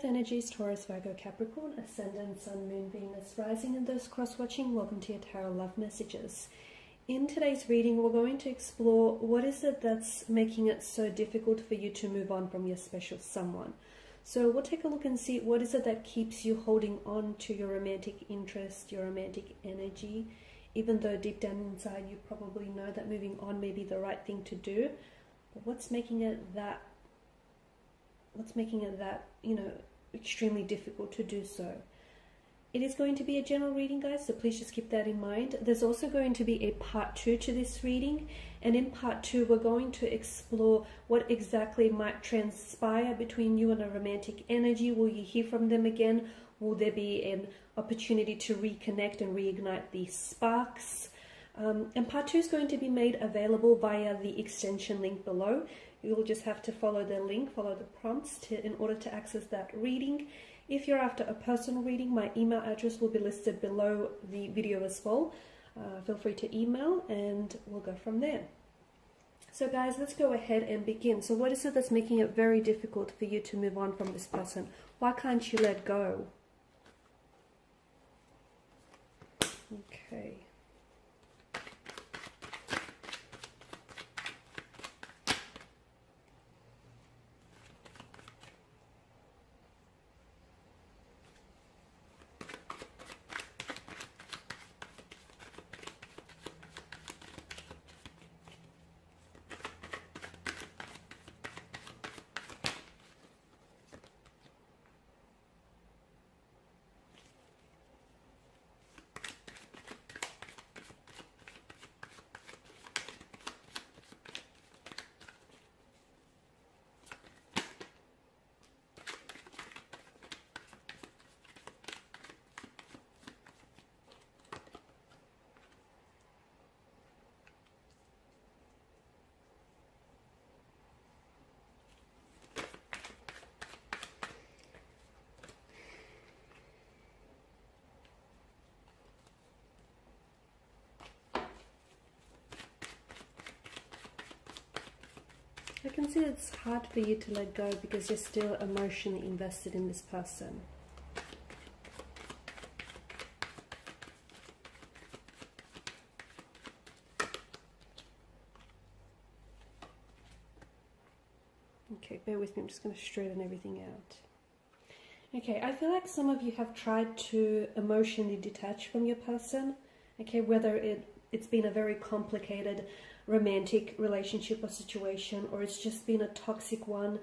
Earth energies, Taurus, Virgo, Capricorn, Ascendant, Sun, Moon, Venus, Rising, and those cross-watching, welcome to your Tarot Love Messages. In today's reading, we're going to explore what is it that's making it so difficult for you to move on from your special someone. So we'll take a look and see what is it that keeps you holding on to your romantic interest, your romantic energy, even though deep down inside you probably know that moving on may be the right thing to do. But what's making it that, extremely difficult to do so? It is going to be a general reading, guys, so please just keep that in mind. There's also going to be a part 2 to this reading, and in part 2 we're going to explore what exactly might transpire between you and a romantic energy. Will you hear from them again? Will there be an opportunity to reconnect and reignite these sparks? And part 2 is going to be made available via the extension link below. You'll just have to follow the link, follow the prompts in order to access that reading. If you're after a personal reading, my email address will be listed below the video as well. Feel free to email and we'll go from there. So guys, let's go ahead and begin. So what is it that's making it very difficult for you to move on from this person? Why can't you let go? Okay. I can see it's hard for you to let go because you're still emotionally invested in this person. Okay, bear with me, I'm just going to straighten everything out. Okay, I feel like some of you have tried to emotionally detach from your person. Okay, whether it's been a very complicated romantic relationship or situation, or it's just been a toxic one,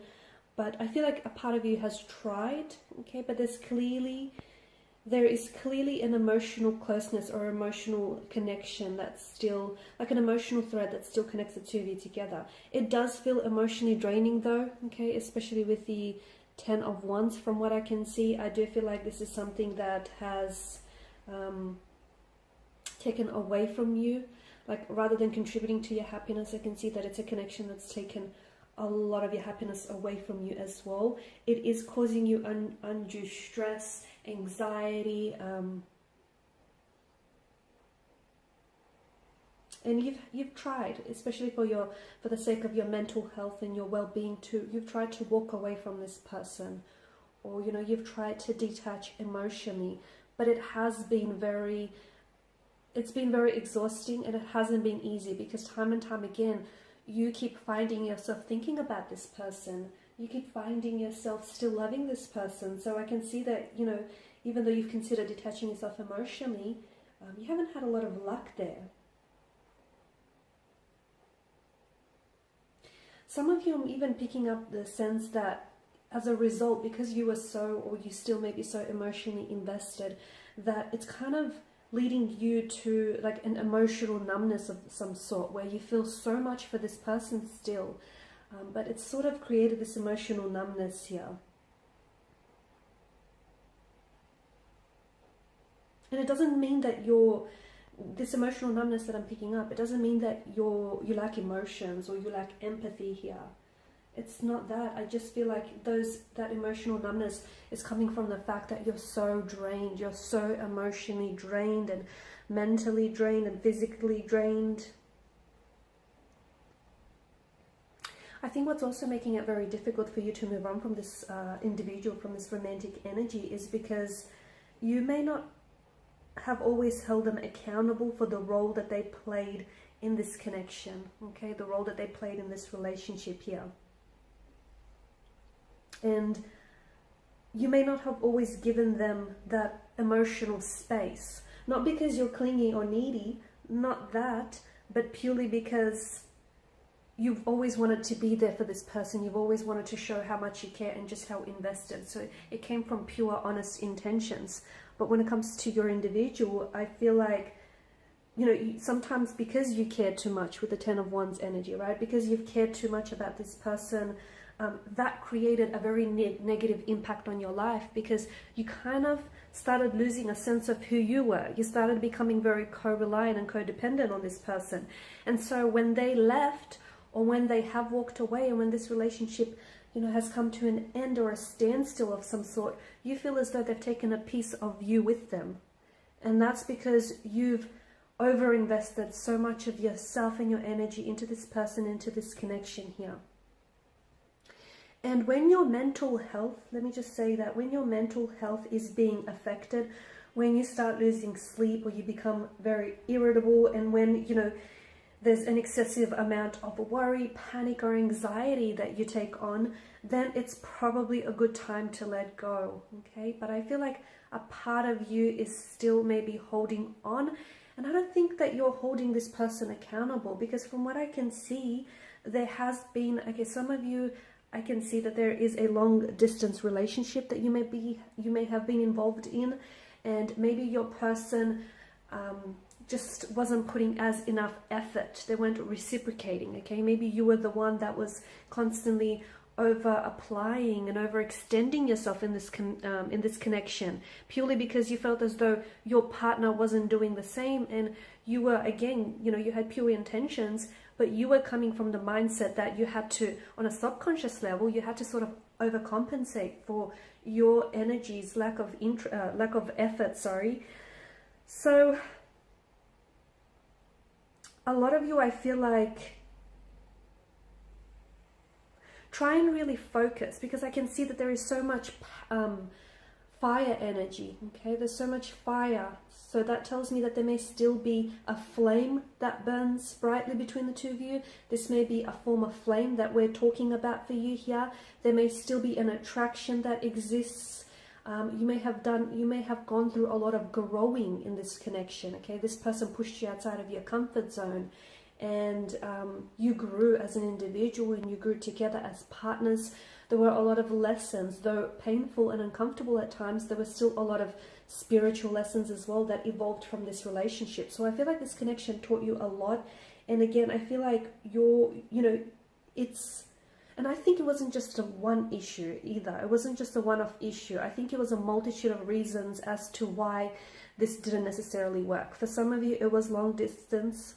but I feel like a part of you has tried, okay, but there is clearly an emotional closeness or emotional connection that's still, like an emotional thread that still connects the two of you together. It does feel emotionally draining though, okay, especially with the 10 of Wands. From what I can see, I do feel like this is something that has taken away from you. Like, rather than contributing to your happiness, I can see that it's a connection that's taken a lot of your happiness away from you as well. It is causing you undue stress, anxiety, and you've tried, especially for the sake of your mental health and your well-being too. You've tried to walk away from this person, or you've tried to detach emotionally, but it has been very exhausting, and it hasn't been easy because time and time again you keep finding yourself thinking about this person. You keep finding yourself still loving this person. So I can see that, even though you've considered detaching yourself emotionally, you haven't had a lot of luck there. Some of you, I'm even picking up the sense that as a result, because you still may be so emotionally invested, that it's kind of leading you to like an emotional numbness of some sort, where you feel so much for this person still, but it's sort of created this emotional numbness here. And it doesn't mean that this emotional numbness that I'm picking up, it doesn't mean that you lack emotions or you lack empathy here. It's not that. I just feel like that emotional numbness is coming from the fact that you're so drained. You're so emotionally drained and mentally drained and physically drained. I think what's also making it very difficult for you to move on from this individual, from this romantic energy, is because you may not have always held them accountable for the role that they played in this connection, okay? The role that they played in this relationship here. And you may not have always given them that emotional space. Not because you're clingy or needy, not that, but purely because you've always wanted to be there for this person. You've always wanted to show how much you care and just how invested. So it came from pure, honest intentions. But when it comes to your individual, I feel like, you know, sometimes because you care too much with the Ten of Wands energy, right? Because you've cared too much about this person, that created a very negative impact on your life, because you kind of started losing a sense of who you were. You started becoming very co-reliant and codependent on this person. And so when they left, or when they have walked away, and when this relationship, you know, has come to an end or a standstill of some sort, you feel as though they've taken a piece of you with them. And that's because you've overinvested so much of yourself and your energy into this person, into this connection here. And when your mental health, let me just say that, when your mental health is being affected, when you start losing sleep, or you become very irritable, and when, you know, there's an excessive amount of worry, panic, or anxiety that you take on, then it's probably a good time to let go, okay? But I feel like a part of you is still maybe holding on, and I don't think that you're holding this person accountable, because from what I can see, there has been, okay, some of you, I can see that there is a long distance relationship that you may have been involved in, and maybe your person just wasn't putting as enough effort. They weren't reciprocating, okay? Maybe you were the one that was constantly over applying and overextending yourself in this connection, purely because you felt as though your partner wasn't doing the same, and you were, again, you know, you had pure intentions, but you were coming from the mindset that you had to, on a subconscious level, you had to sort of overcompensate for your energy's lack of effort, sorry. So a lot of you, I feel like, try and really focus, because I can see that there is so much fire energy, okay? There's so much fire. So that tells me that there may still be a flame that burns brightly between the two of you. This may be a form of flame that we're talking about for you here. There may still be an attraction that exists. You may have gone through a lot of growing in this connection, okay? This person pushed you outside of your comfort zone, and you grew as an individual, and you grew together as partners. There were a lot of lessons, though painful and uncomfortable at times. There were still a lot of spiritual lessons as well that evolved from this relationship. So I feel like this connection taught you a lot. And again, I feel like and I think it wasn't just a one issue either. It wasn't just a one-off issue. I think it was a multitude of reasons as to why this didn't necessarily work. For some of you, it was long distance.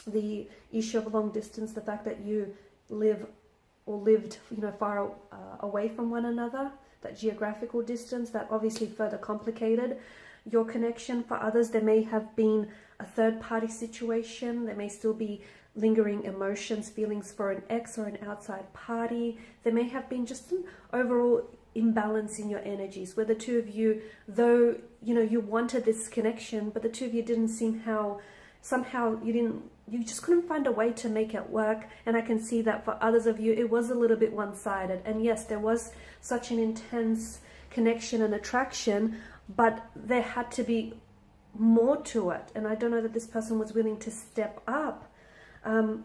The issue of long distance, the fact that you lived, far away from one another, that geographical distance, that obviously further complicated your connection. For others, there may have been a third-party situation. There may still be lingering emotions, feelings for an ex or an outside party. There may have been just an overall imbalance in your energies, where the two of you, though, you wanted this connection, but the two of you didn't seem you just couldn't find a way to make it work. And I can see that for others of you, it was a little bit one-sided. And yes, there was such an intense connection and attraction, but there had to be more to it. And I don't know that this person was willing to step up.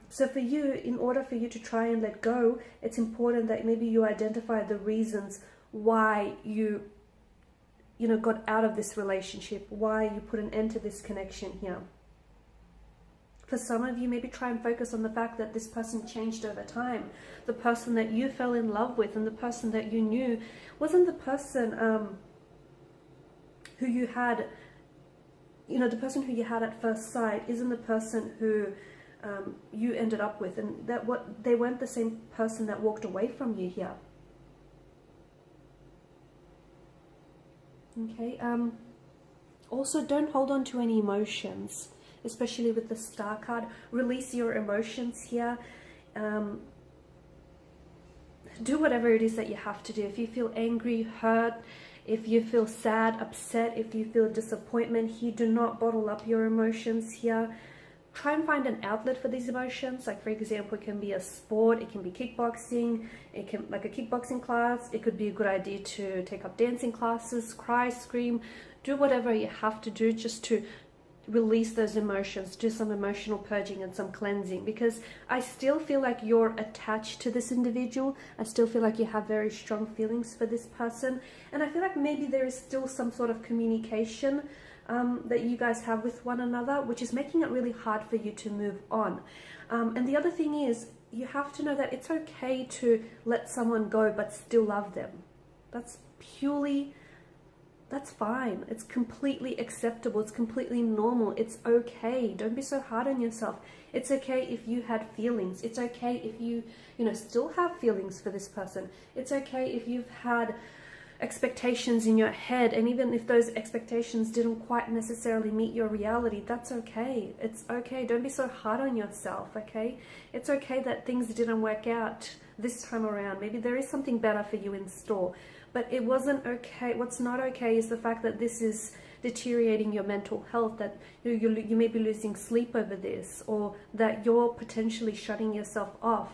So for you, in order for you to try and let go, it's important that maybe you identify the reasons why you got out of this relationship, why you put an end to this connection here. For some of you, maybe try and focus on the fact that this person changed over time. The person that you fell in love with and the person that you knew wasn't the person who you had, the person who you had at first sight isn't the person who you ended up with. And they weren't the same person that walked away from you here. Okay. Also, don't hold on to any emotions, especially with the Star card. Release your emotions here. do whatever it is that you have to do. If you feel angry, hurt, if you feel sad, upset, if you feel disappointment here, do not bottle up your emotions here. Try and find an outlet for these emotions. Like, for example, it can be a sport, it can be kickboxing, it can, like a kickboxing class. It could be a good idea to take up dancing classes, cry, scream, do whatever you have to do just to release those emotions, do some emotional purging and some cleansing, because I still feel like you're attached to this individual. I still feel like you have very strong feelings for this person, and I feel like maybe there is still some sort of communication that you guys have with one another, which is making it really hard for you to move on. And the other thing is, you have to know that it's okay to let someone go but still love them. That's fine. It's completely acceptable. It's completely normal. It's okay. Don't be so hard on yourself. It's okay if you had feelings. It's okay if you still have feelings for this person. It's okay if you've had expectations in your head, and even if those expectations didn't quite necessarily meet your reality, that's okay. It's okay. Don't be so hard on yourself, okay? It's okay that things didn't work out this time around. Maybe there is something better for you in store, but it wasn't okay. What's not okay is the fact that this is deteriorating your mental health, that you may be losing sleep over this, or that you're potentially shutting yourself off,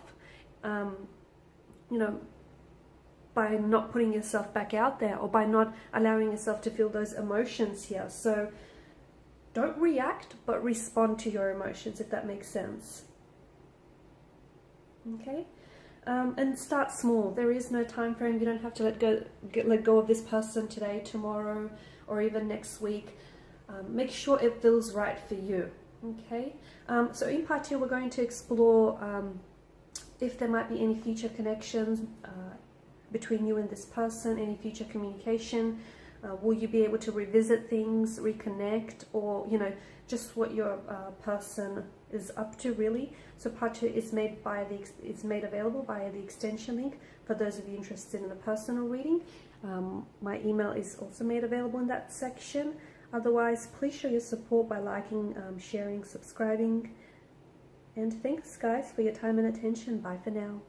by not putting yourself back out there, or by not allowing yourself to feel those emotions here. So don't react, but respond to your emotions, if that makes sense. Okay? And start small. There is no time frame. You don't have to let go of this person today, tomorrow, or even next week. Make sure it feels right for you. Okay? So in part 2, we're going to explore if there might be any future connections between you and this person, any future communication. Will you be able to revisit things, reconnect, or just what your person is up to, really. So part 2 is made available via the extension link for those of you interested in a personal reading. My email is also made available in that section. Otherwise, please show your support by liking, sharing, subscribing, and thanks guys for your time and attention. Bye for now.